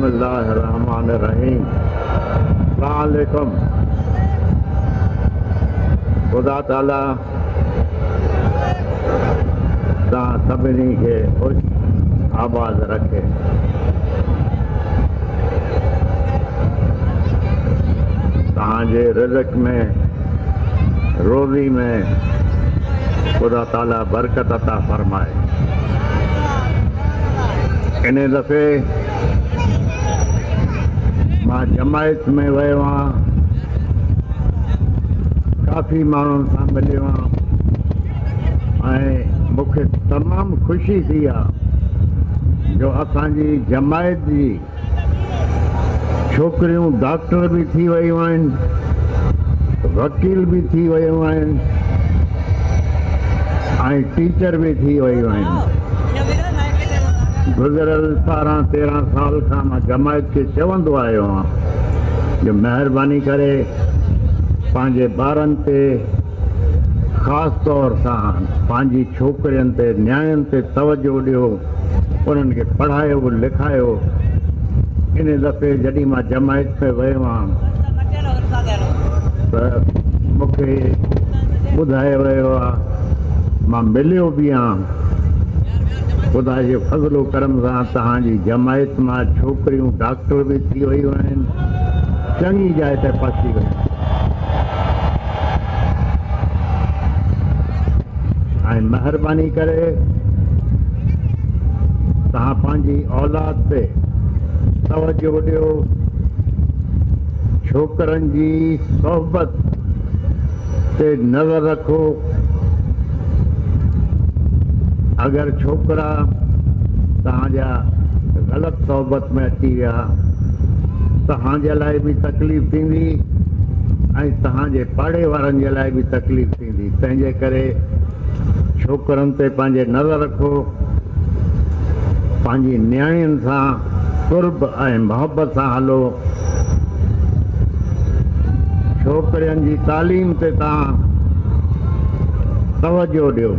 बिस्मिल्लाहिर्रहमानिर्रहीम। अस्सलाम वालेकुम। खुदा ताला तव्हां सभिनी खे ख़ुशि आबाद रखे। तव्हांजे रिज़्क़ में, रोज़ी में खुदा ताला बरकत अता फरमाए। इन दफ़े मां जमायत में वियो आहियां, काफ़ी माण्हुनि सां मिलियो आहियां ऐं मूंखे तमामु ख़ुशी थी आहे जो असांजी जमायत जी छोकिरियूं डॉक्टर बि थी वियूं आहिनि, वकील बि थी वियूं आहिनि ऐं टीचर बि थी वियूं आहिनि। गुज़िरियल 12-13 साल खां मां जमायत खे चवंदो आयो आहियां जो महिरबानी करे पंहिंजे ॿारनि ते, ख़ासि तौर सां पंहिंजी छोकिरियुनि ते, न्याणियुनि ते तवजो ॾियो, उन्हनि खे पढ़ायो लिखायो। इन दफ़े जॾहिं मां जमायत में वियो आहियां त मूंखे ॿुधायो वियो आहे, मां मिलियो बि आहियां, ख़ुदा जे फज़्ल करम सां तव्हांजी जमायत मां छोकिरियूं डॉक्टर बि थी वियूं आहिनि, चङी जाइ ते पहुची वियूं ऐं महिरबानी करे तव्हां पंहिंजी औलाद ते तवजो ॾियो, छोकिरनि जी सोहबत ते नज़र रखो। अगरि छोकिरा तव्हांजा ग़लति सोहबत में अची विया तव्हांजे लाइ बि तकलीफ़ थींदी ऐं तव्हांजे पाड़े वारनि जे लाइ बि तकलीफ़ थींदी। तंहिंजे करे छोकिरनि ते पंहिंजे नज़र रखो, पंहिंजी न्याणियुनि सां कुर्ब ऐं मोहबत सां हलो। छोकिरियुनि जी तालीम ते तव्हां तवजो ॾियो।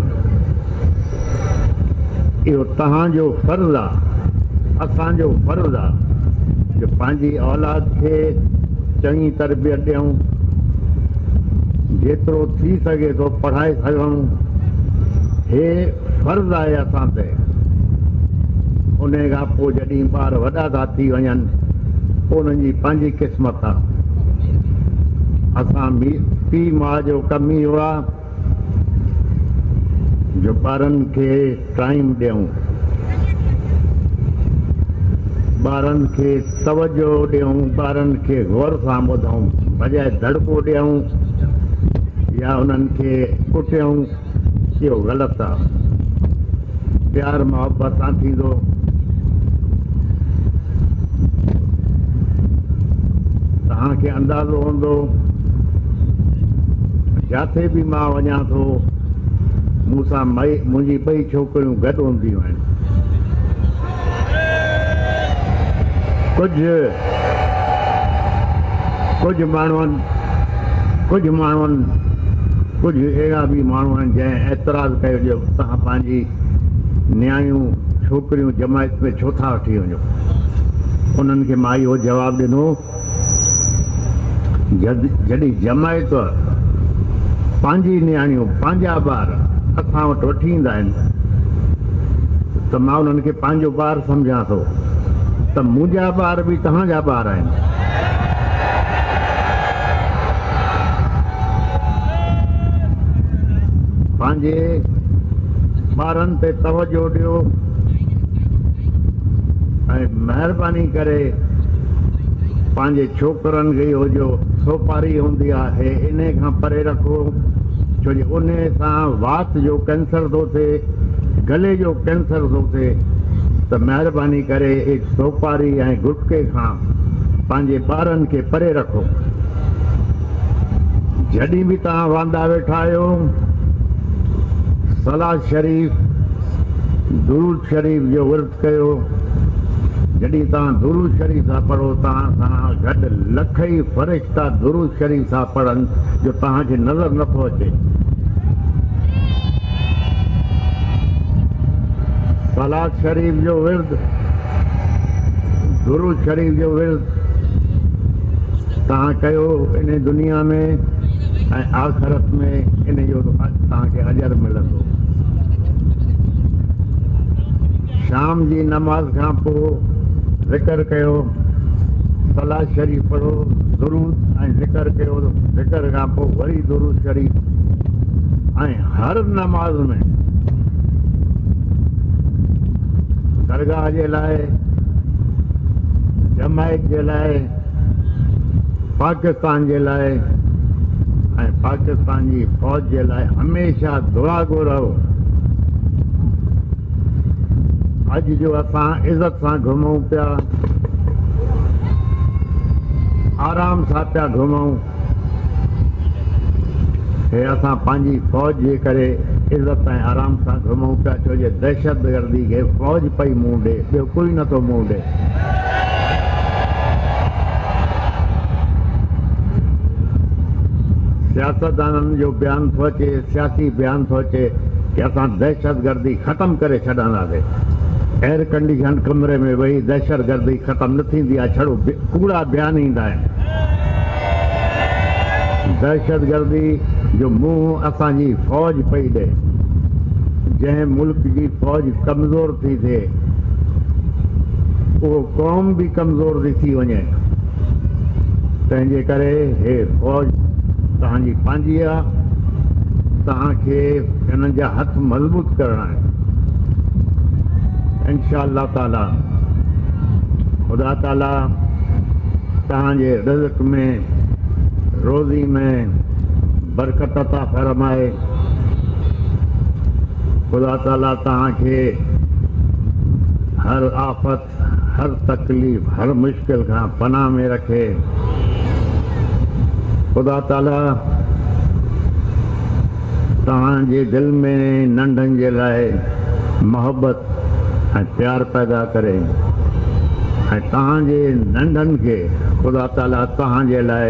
इहो तव्हांजो फ़र्ज़ु आहे, असांजो फ़र्ज़ु आहे जो पंहिंजी औलाद खे चङी तरबियत ॾियूं, जेतिरो थी सघे थो पढ़ाए सघूं। हे फ़र्ज़ु आहे असां ते। उन खां पोइ जॾहिं ॿार वॾा था थी वञनि पोइ उन्हनि जी पंहिंजी क़िस्मत आहे। असां पीउ माउ जो कमु इहो आहे जो ॿारनि खे टाइम ॾियूं, ॿारनि खे तवजो ॾियूं, ॿारनि खे गौर सां ॿुधूं, बजाए धड़को ॾियूं या उन्हनि खे कुटियूं। इहो ग़लति आहे। प्यार मोहबत सां थींदो। तव्हांखे अंदाज़ो हूंदो जिथे बि मां वञा थो मूंसां मुंहिंजी ॿई छोकिरियूं गॾु हूंदियूं आहिनि। कुझु अहिड़ा बि माण्हू आहिनि जंहिं एतिराज़ कयो जो तव्हां पंहिंजी न्याणियूं छोकिरियूं जमायत में छो था वठी वञो। उन्हनि खे मां इहो जवाबु ॾिनो, जॾहिं जमायत पंहिंजी न्याणियूं, पंहिंजा ॿार असां वटि वठी ईंदा आहिनि त मां उन्हनि खे पंहिंजो ॿार सम्झां थो त मुंहिंजा ॿार बि तव्हांजा ॿार आहिनि। पंहिंजे ॿारनि ते तवजो ॾियो ऐं महिरबानी करे पंहिंजे छोकिरनि खे इहो जो सोपारी हूंदी आहे इन खां परे रखो, छो जो उन सां वात जो कैंसर थो थिए, गले जो कैंसर थो थिए। त महिरबानी करे सोपारी ऐं गुटके खां पंहिंजे ॿारनि खे परे रखो। जॾहिं बि तव्हां वांदा वेठा आहियो सलाद शरीफ़, दुरूद शरीफ़ जो विर्त कयो। जॾहिं तव्हां दुरूद शरीफ़ सां पढ़ो तव्हां सां गॾु लख ई फ़रिश्ता दुरूद शरीफ़ सां पढ़नि जो तव्हांखे नज़र नथो अचे। सलाद शरीफ़ जो विर्त दुरूद शरीफ़ जो विर्द तव्हां कयो इन दुनिया में ऐं आख़िरत में इन जो तव्हांखे अजर मिलंदो। शाम जी नमाज़ खां पोइ ज़िक्र कयो, सलाह शरीफ़ पढ़ो, दुरूद ऐं ज़िक्र कयो, ज़िक्र खां पोइ वरी दुरूद शरीफ़, ऐं हर नमाज़ में दरगाह जे लाइ, जमायत जे लाइ, पाकिस्तान जे लाइ ऐं पाकिस्तान जी फ़ौज जे लाइ हमेशह दुआ घुरो। अॼु जो असां इज़त सां घुमूं पिया, आराम सां पिया घुमूं, हे असां पंहिंजी फ़ौज जे करे इज़त ऐं आराम सां घुमूं पिया, छो जो दहशतगर्दी खे फ़ौज पई मुंहुं ॾे, ॿियो कोई नथो मुंहुं ॾे। सियासतदाननि जो बयानु थो अचे, सियासी बयानु थो अचे कि असां दहशतगर्दी ख़तमु करे छॾंदासीं। एयर कंडीशन कमरे में वेही दहशतगर्दी ख़तमु न थींदी आहे, छड़ो कूड़ा बयान ईंदा आहिनि। दहशतगर्दी जो मुंहुं असांजी फ़ौज पई ॾे। जंहिं मुल्क जी फ़ौज कमज़ोर थी थिए उहो क़ौम बि कमज़ोर थी थी वञे। तंहिंजे करे हे फ़ौज तव्हांजी पंहिंजी आहे, तव्हांखे हिननि जा हथ मज़बूत करणा आहिनि। इंशाअल्लाह ताला ख़ुदा ताला तव्हांजे रिज़्क़ में, रोज़ी में बरकत अता फरमाए। ख़ुदा ताला तव्हांखे हर आफ़त, हर तकलीफ़, हर मुश्किल खां पनाह में रखे। ख़ुदा ताला तव्हांजे दिलि में नंढनि जे लाइ मोहबत ऐं प्यार पैदा करे, ऐं तव्हांजे नंढनि खे ख़ुदा ताला तव्हांजे लाइ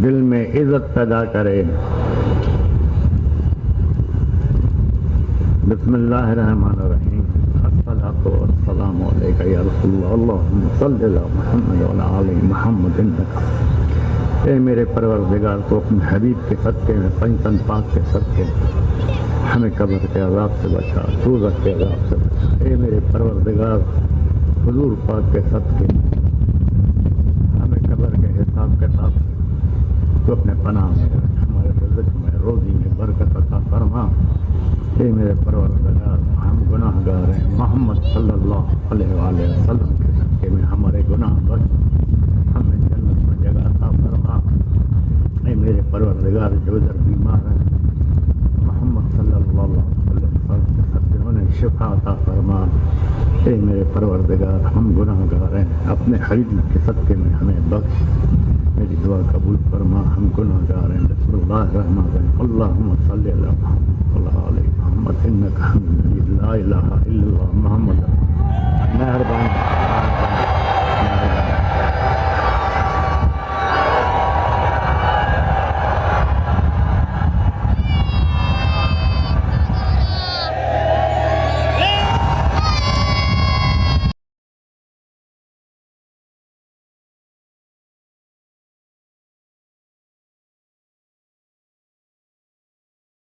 दिलि में इज़त पैदा करे। बिस्मिल्लाहिर्रहमानिर्रहीम। अस्सलातु वस्सलामु अलैका या रसूलल्लाह, अल्लाहुम्मा सल्लि अला मुहम्मद व अला आलि मुहम्मद इन्नका। ए मेरे परवरदिगार, तो अपने हबीब के सदक़े में, पंचतन पाक के सदक़े में हमें कब्र के अज़ाब से बचा, दोज़ख के अज़ाब से बचा। ए मेरे परवरदिगार, हुजूर पाक के सदक़े में हमें कब्र के हिसाब किताब से तो अपने पनाह में रख, हमारे रिज़्क़ में, रोज़ी में बरकत अता फरमा। ए मेरे परवरदिगार, हम गुनाहगार हैं, मोहम्मद सल्लल्लाहु अलैहि वसल्लम के सदक़े में हमारे गुनाह बख्श, हमें जन्नत में जगह अता फरमा। ए मेरे परवरदिगार, जो इधर बीमार हैं मोहम्मद सल्लल्लाहु अलैहि वसल्लम के सदक़े उन्हें शिफा अता फरमा। ए मेरे परवरदिगार, हम गुनाहगार हैं, अपने हबीब के सदक़े में हमें बख्श, मेरी दुआ कबूल फरमा। हम गुनाहगार हैं। बिस्मिल्लाहिर्रहमानिर्रहीम। अल्लाहुम्मा सल्लि अला मुहम्मद व अला आलि मुहम्मद इन्नका हमीदुम मजीद। ला इलाहा इल्लल्लाह मुहम्मद। मेहरबानी।